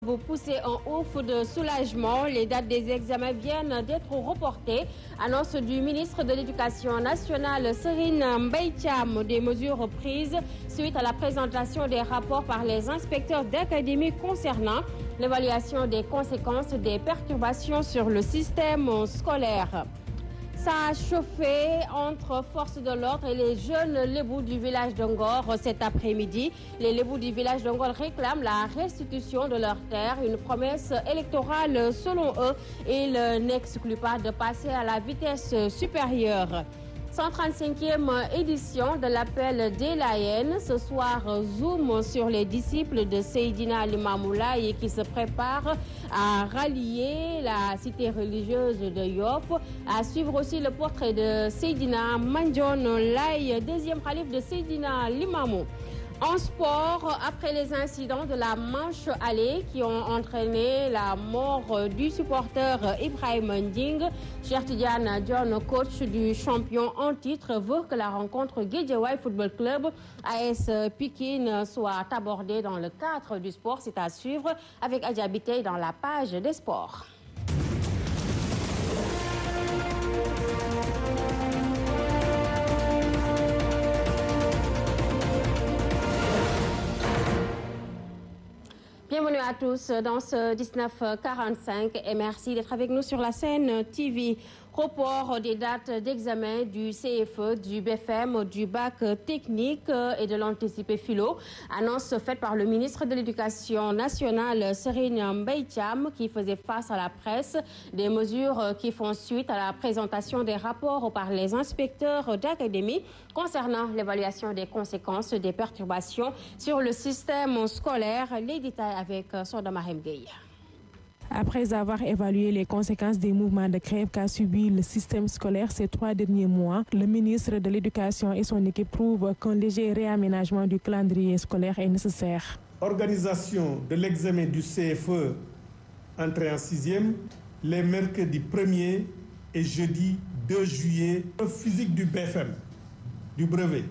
Vous poussez un ouf de soulagement. Les dates des examens viennent d'être reportées. Annonce du ministre de l'Éducation nationale, Serigne Mbaye Thiam, des mesures prises suite à la présentation des rapports par les inspecteurs d'académie concernant l'évaluation des conséquences des perturbations sur le système scolaire. Ça a chauffé entre forces de l'ordre et les jeunes lébous du village de Ngor cet après-midi. Les lébous du village de Ngor réclament la restitution de leurs terres, une promesse électorale selon eux. Ils n'excluent pas de passer à la vitesse supérieure. 135e édition de l'appel des Layènes. Ce soir, zoom sur les disciples de Seydina Limamou Laye qui se préparent à rallier la cité religieuse de Yoff. À suivre aussi le portrait de Seydina Mandione Laye, deuxième khalife de Seydina Limamou. En sport, après les incidents de la Manche Allée qui ont entraîné la mort du supporter Ibrahim Nding, Cheikh Tidiane Dione, coach du champion en titre, veut que la rencontre Guédiawaye Football Club AS Pikine soit abordée dans le cadre du sport. C'est à suivre avec Adja Bitey dans la page des sports. Bienvenue à tous dans ce 1945 et merci d'être avec nous sur la Sen TV. Report des dates d'examen du CFE, du BFM, du bac technique et de l'anticipé philo. Annonce faite par le ministre de l'Éducation nationale, Serigne Mbaye Thiam, qui faisait face à la presse. Des mesures qui font suite à la présentation des rapports par les inspecteurs d'académie concernant l'évaluation des conséquences des perturbations sur le système scolaire. Les détails avec Soda Mahem Gueye. Après avoir évalué les conséquences des mouvements de grève qu'a subi le système scolaire ces 3 derniers mois, le ministre de l'Éducation et son équipe trouvent qu'un léger réaménagement du calendrier scolaire est nécessaire. Organisation de l'examen du CFE entrée en 6e, les mercredis 1er et jeudi 2 juillet. Physique du BFM, du brevet,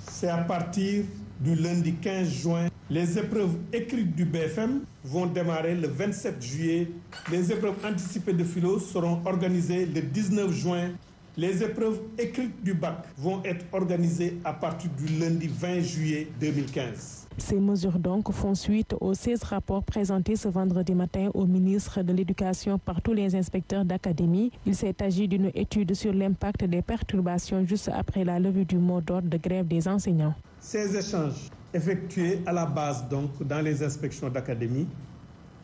c'est à partir du lundi 15 juin. Les épreuves écrites du BFM vont démarrer le 27 juillet. Les épreuves anticipées de philo seront organisées le 19 juin. Les épreuves écrites du bac vont être organisées à partir du lundi 20 juillet 2015. Ces mesures donc font suite aux 16 rapports présentés ce vendredi matin au ministre de l'Éducation par tous les inspecteurs d'académie. Il s'est agi d'une étude sur l'impact des perturbations juste après la levée du mot d'ordre de grève des enseignants. Ces échanges effectués à la base donc dans les inspections d'académie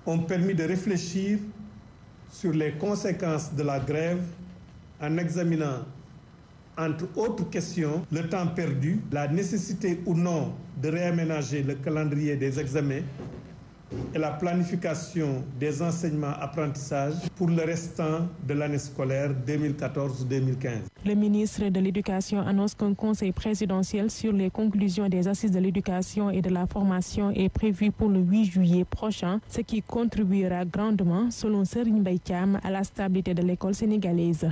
ont permis de réfléchir sur les conséquences de la grève en examinant, entre autres questions, le temps perdu, la nécessité ou non de réaménager le calendrier des examens et la planification des enseignements-apprentissages pour le restant de l'année scolaire 2014-2015. Le ministre de l'Éducation annonce qu'un conseil présidentiel sur les conclusions des assises de l'éducation et de la formation est prévu pour le 8 juillet prochain, ce qui contribuera grandement, selon Serigne Mbaye Thiam, à la stabilité de l'école sénégalaise.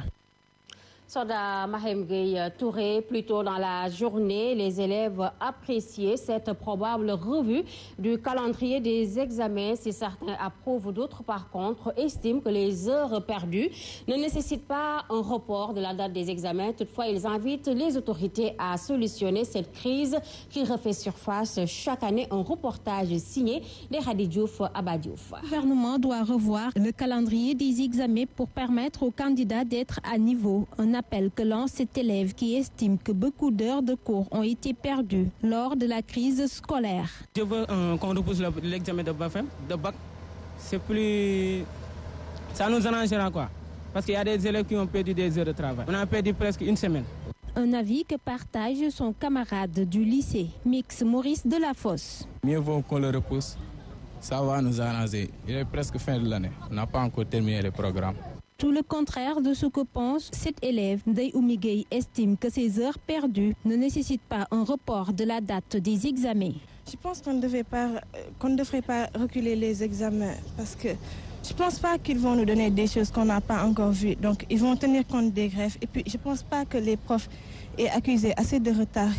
Soda Mahem Gueye Touré, plus tôt dans la journée, les élèves appréciaient cette probable revue du calendrier des examens. Si certains approuvent, d'autres par contre estiment que les heures perdues ne nécessitent pas un report de la date des examens. Toutefois, ils invitent les autorités à solutionner cette crise qui refait surface chaque année. Un reportage signé de Hadi Diouf Abadiouf. Le gouvernement doit revoir le calendrier des examens pour permettre aux candidats d'être à niveau. Un appel que lance cet élève qui estime que beaucoup d'heures de cours ont été perdues lors de la crise scolaire. Je veux qu'on repousse l'examen de bac. C'est plus... Ça nous arrangera quoi. Parce qu'il y a des élèves qui ont perdu des heures de travail. On a perdu presque une semaine. Un avis que partage son camarade du lycée, Mix Maurice Delafosse. Mieux vaut qu'on le repousse. Ça va nous arranger. Il est presque fin de l'année. On n'a pas encore terminé le programme. Tout le contraire de ce que pense cet élève, Ndeye Oumigay estime que ces heures perdues ne nécessitent pas un report de la date des examens. Je pense qu'on ne devrait pas reculer les examens parce que je ne pense pas qu'ils vont nous donner des choses qu'on n'a pas encore vues. Donc ils vont tenir compte des grèves et puis je ne pense pas que les profs aient accusé assez de retard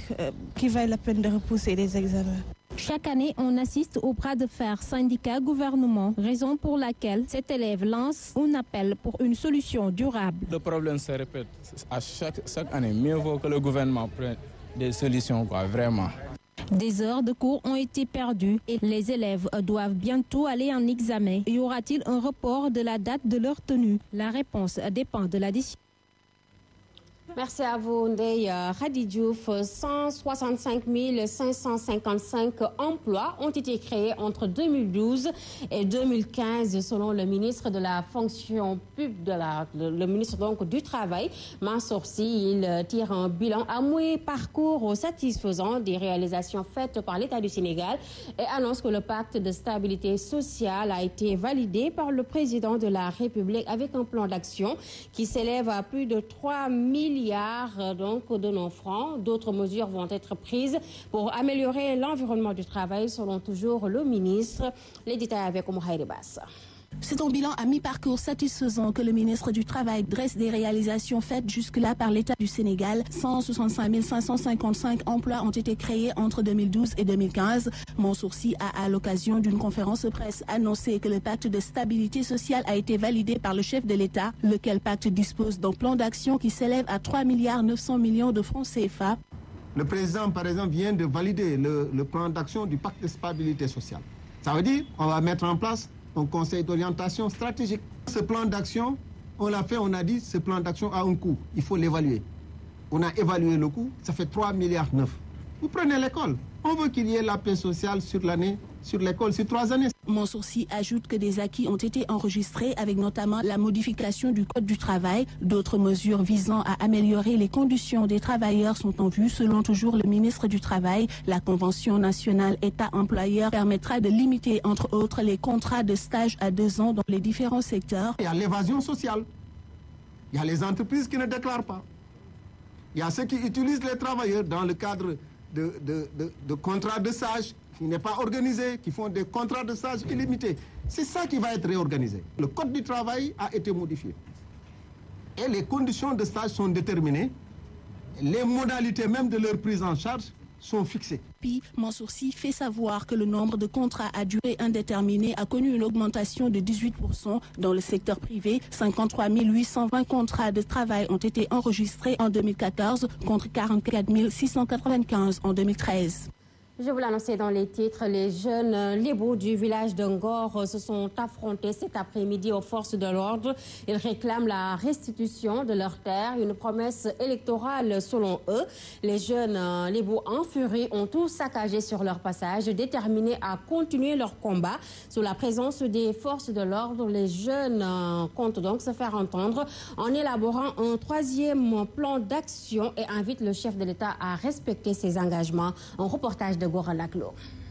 qui vaille la peine de repousser les examens. Chaque année, on assiste au bras de fer syndicat-gouvernement, raison pour laquelle cet élève lance un appel pour une solution durable. Le problème se répète à chaque année. Mieux vaut que le gouvernement prenne des solutions, vraiment. Des heures de cours ont été perdues et les élèves doivent bientôt aller en examen. Y aura-t-il un report de la date de leur tenue? La réponse dépend de la décision. Merci à vous, Ndeye Khady Diouf. 165 555 emplois ont été créés entre 2012 et 2015, selon le ministre de la fonction publique, le ministre donc du Travail, Mansour Sy. Il tire un bilan à mi-parcours satisfaisant des réalisations faites par l'État du Sénégal et annonce que le pacte de stabilité sociale a été validé par le président de la République avec un plan d'action qui s'élève à plus de 3 milliards donc de nos francs. D'autres mesures vont être prises pour améliorer l'environnement du travail, selon toujours le ministre. Les détails avec Oumouhaïri Bass. C'est un bilan à mi-parcours satisfaisant que le ministre du Travail dresse des réalisations faites jusque-là par l'État du Sénégal. 165 555 emplois ont été créés entre 2012 et 2015. Mansour Sy a, à l'occasion d'une conférence de presse, annoncé que le pacte de stabilité sociale a été validé par le chef de l'État, lequel pacte dispose d'un plan d'action qui s'élève à 3 900 milliards de francs CFA. Le président, par exemple, vient de valider le plan d'action du pacte de stabilité sociale. Ça veut dire qu'on va mettre en place un conseil d'orientation stratégique. Ce plan d'action, on l'a fait, on a dit, ce plan d'action a un coût. Il faut l'évaluer. On a évalué le coût, ça fait 3,9 milliards. Vous prenez l'école. On veut qu'il y ait la paix sociale sur l'année, sur l'école, sur 3 années. Mansour Sy ajoute que des acquis ont été enregistrés avec notamment la modification du Code du travail. D'autres mesures visant à améliorer les conditions des travailleurs sont en vue. Selon toujours le ministre du Travail, la Convention nationale État-employeur permettra de limiter, entre autres, les contrats de stage à 2 ans dans les différents secteurs. Il y a l'évasion sociale. Il y a les entreprises qui ne déclarent pas. Il y a ceux qui utilisent les travailleurs dans le cadre de contrats de stage qui n'est pas organisé, qui font des contrats de stage illimités. C'est ça qui va être réorganisé. Le Code du travail a été modifié. Et les conditions de stage sont déterminées. Les modalités même de leur prise en charge sont fixées. Puis, Mansour Sy fait savoir que le nombre de contrats à durée indéterminée a connu une augmentation de 18%. Dans le secteur privé, 53 820 contrats de travail ont été enregistrés en 2014 contre 44 695 en 2013. Je vous l'annonçais dans les titres, les jeunes Lébou du village de Ngor se sont affrontés cet après-midi aux forces de l'ordre. Ils réclament la restitution de leurs terres, une promesse électorale selon eux. Les jeunes Lébou en furie ont tout saccagé sur leur passage, déterminés à continuer leur combat. Sous la présence des forces de l'ordre, les jeunes comptent donc se faire entendre en élaborant un 3e plan d'action et invitent le chef de l'État à respecter ses engagements. Un reportage de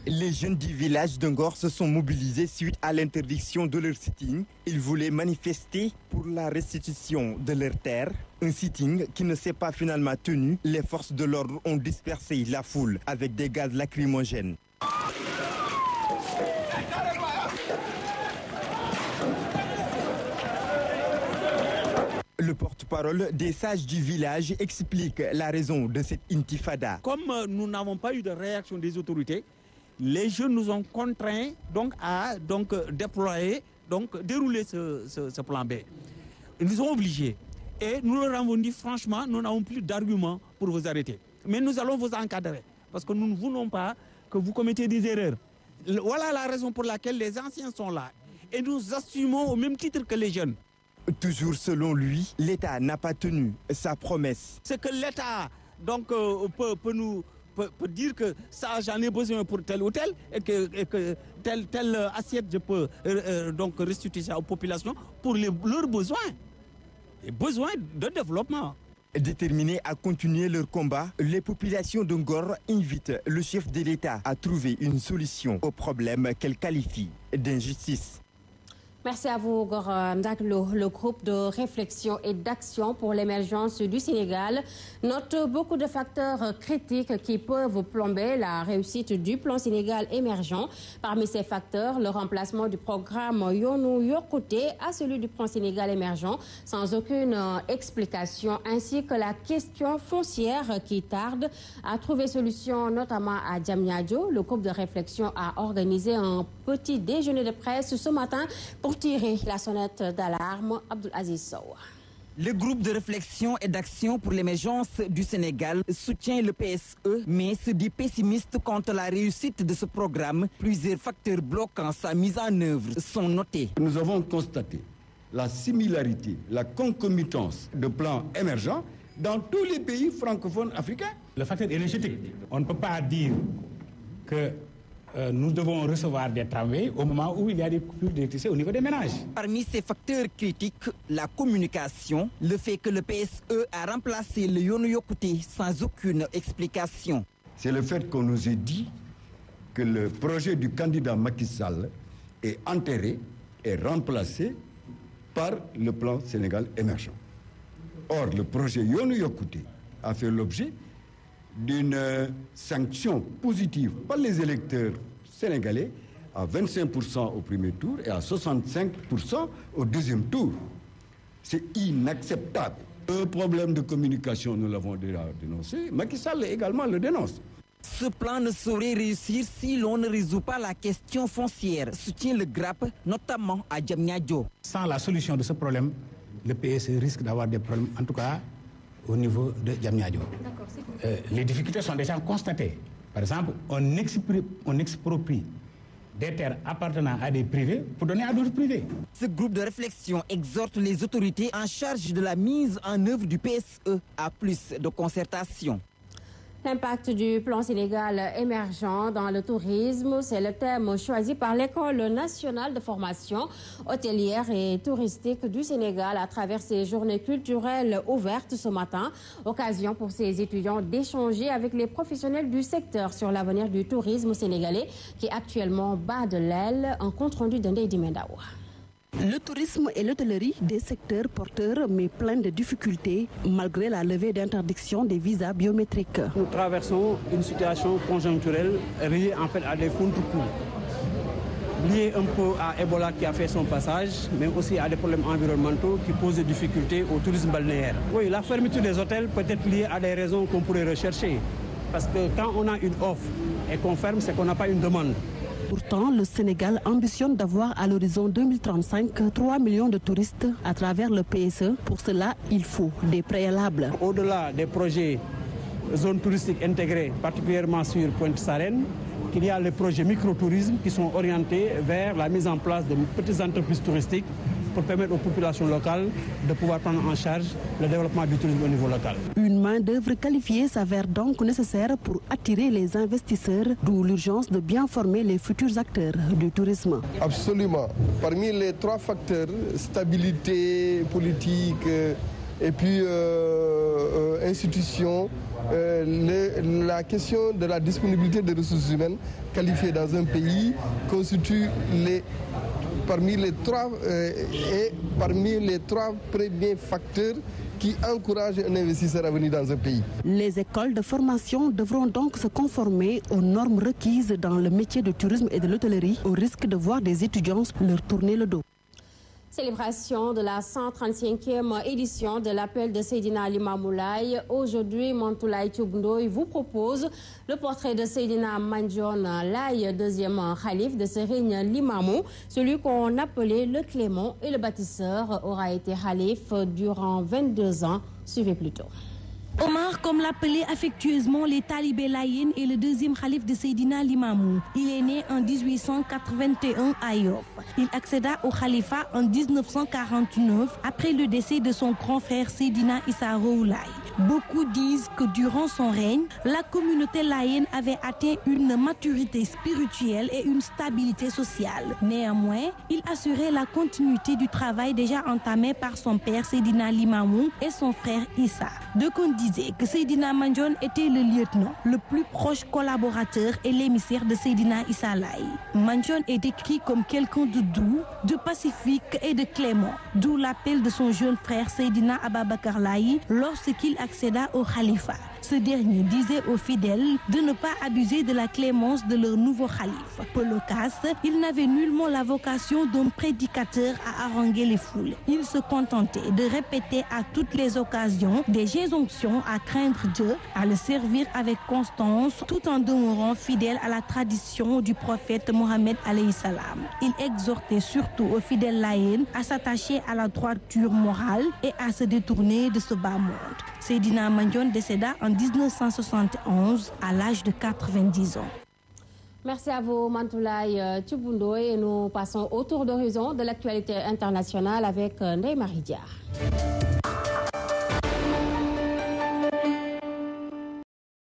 Les jeunes du village de Ngor se sont mobilisés suite à l'interdiction de leur sitting. Ils voulaient manifester pour la restitution de leurs terres. Un sitting qui ne s'est pas finalement tenu. Les forces de l'ordre ont dispersé la foule avec des gaz lacrymogènes. Le porte-parole des sages du village explique la raison de cette intifada. Comme nous n'avons pas eu de réaction des autorités, les jeunes nous ont contraints à déployer, dérouler ce plan B. Ils nous ont obligés. Et nous leur avons dit franchement, nous n'avons plus d'arguments pour vous arrêter. Mais nous allons vous encadrer parce que nous ne voulons pas que vous commettiez des erreurs. Voilà la raison pour laquelle les anciens sont là. Et nous assumons au même titre que les jeunes. Toujours selon lui, l'État n'a pas tenu sa promesse. C'est que l'État peut dire que ça j'en ai besoin pour tel ou tel et que telle assiette je peux restituer ça aux populations pour leurs besoins. Les besoins de développement. Déterminés à continuer leur combat, les populations de Ngor invitent le chef de l'État à trouver une solution au problème qu'elles qualifient d'injustice. Merci à vous, Gora Ndaglo. Le groupe de réflexion et d'action pour l'émergence du Sénégal note beaucoup de facteurs critiques qui peuvent plomber la réussite du plan Sénégal émergent. Parmi ces facteurs, le remplacement du programme Yonou Yokote à celui du plan Sénégal émergent sans aucune explication, ainsi que la question foncière qui tarde à trouver solution, notamment à Diamniadio. Le groupe de réflexion a organisé un petit déjeuner de presse ce matin pour tirer la sonnette d'alarme. Abdul Aziz Sow. Le groupe de réflexion et d'action pour l'émergence du Sénégal soutient le PSE, mais se dit pessimiste quant à la réussite de ce programme. Plusieurs facteurs bloquant sa mise en œuvre sont notés. Nous avons constaté la similarité, la concomitance de plans émergents dans tous les pays francophones africains. Le facteur énergétique, on ne peut pas dire que nous devons recevoir des travaux au moment où il y a des coupures d'électricité au niveau des ménages. Parmi ces facteurs critiques, la communication, le fait que le PSE a remplacé le Yonou Yokote sans aucune explication. C'est le fait qu'on nous ait dit que le projet du candidat Macky Sall est enterré et remplacé par le plan Sénégal émergent. Or, le projet Yonou Yokote a fait l'objet d'une sanction positive par les électeurs sénégalais à 25% au premier tour et à 65% au deuxième tour. C'est inacceptable. Un problème de communication, nous l'avons déjà dénoncé. Macky Sall également le dénonce. Ce plan ne saurait réussir si l'on ne résout pas la question foncière, soutient le GRAP, notamment à Diamniadio. Sans la solution de ce problème, le PS risque d'avoir des problèmes, en tout cas au niveau de Diamniadio. Les difficultés sont déjà constatées. Par exemple, on exproprie des terres appartenant à des privés pour donner à d'autres privés. Ce groupe de réflexion exhorte les autorités en charge de la mise en œuvre du PSE à plus de concertation. L'impact du plan Sénégal émergent dans le tourisme, c'est le thème choisi par l'École nationale de formation hôtelière et touristique du Sénégal à travers ses journées culturelles ouvertes ce matin. Occasion pour ses étudiants d'échanger avec les professionnels du secteur sur l'avenir du tourisme sénégalais qui actuellement bat de l'aile. Un compte rendu d'Ndeye Dimendawa. Le tourisme et l'hôtellerie, des secteurs porteurs mais pleins de difficultés malgré la levée d'interdiction des visas biométriques. Nous traversons une situation conjoncturelle liée en fait à des contre-coups, liée un peu à Ebola qui a fait son passage, mais aussi à des problèmes environnementaux qui posent des difficultés au tourisme balnéaire. Oui, la fermeture des hôtels peut être liée à des raisons qu'on pourrait rechercher. Parce que quand on a une offre et qu'on ferme, c'est qu'on n'a pas une demande. Pourtant, le Sénégal ambitionne d'avoir à l'horizon 2035 3 millions de touristes à travers le PSE. Pour cela, il faut des préalables. Au-delà des projets zones touristiques intégrées, particulièrement sur Pointe-Sarène, il y a les projets microtourisme qui sont orientés vers la mise en place de petites entreprises touristiques pour permettre aux populations locales de pouvoir prendre en charge le développement du tourisme au niveau local. Une main-d'œuvre qualifiée s'avère donc nécessaire pour attirer les investisseurs, d'où l'urgence de bien former les futurs acteurs du tourisme. Absolument. Parmi les trois facteurs, stabilité politique et puis institution, la question de la disponibilité des ressources humaines qualifiées dans un pays constitue parmi les trois premiers facteurs qui encouragent un investisseur à venir dans un pays. Les écoles de formation devront donc se conformer aux normes requises dans le métier du tourisme et de l'hôtellerie, au risque de voir des étudiants leur tourner le dos. Célébration de la 135e édition de l'appel de Seydina Limamou Laye. Aujourd'hui, Mantoulaye Thioub vous propose le portrait de Seydina Mandione Laye, deuxième khalife de Serigne Limamou. Celui qu'on appelait le Clément et le bâtisseur aura été khalife durant 22 ans. Suivez plutôt. Omar, comme l'appelaient affectueusement les talibés laïens, est le deuxième khalife de Seydina Limamou. Il est né en 1881 à Yoff. Il accéda au khalifa en 1949 après le décès de son grand frère Seydina Issa Rouhou Laye. Beaucoup disent que durant son règne, la communauté laïenne avait atteint une maturité spirituelle et une stabilité sociale. Néanmoins, il assurait la continuité du travail déjà entamé par son père Seydina Limamou et son frère Issa. D'aucuns disaient que Seydina Mandione était le lieutenant, le plus proche collaborateur et l'émissaire de Seydina Issa Laye. Mandione est décrit comme quelqu'un de doux, de pacifique et de clément, d'où l'appel de son jeune frère Seydina Ababakar Laye lorsqu'il accéda au khalifa. Ce dernier disait aux fidèles de ne pas abuser de la clémence de leur nouveau khalife. Pour le cas, il n'avait nullement la vocation d'un prédicateur à haranguer les foules. Il se contentait de répéter à toutes les occasions des injonctions à craindre Dieu, à le servir avec constance, tout en demeurant fidèle à la tradition du prophète Mohammed alayhi salam. Il exhortait surtout aux fidèles laïens à s'attacher à la droiture morale et à se détourner de ce bas monde. Seydina Mandione décéda en 1971 à l'âge de 90 ans. Merci à vous, Mantoulaye Tchoubundo, et nous passons au tour d'horizon de l'actualité internationale avec Ndeye Marie Diar.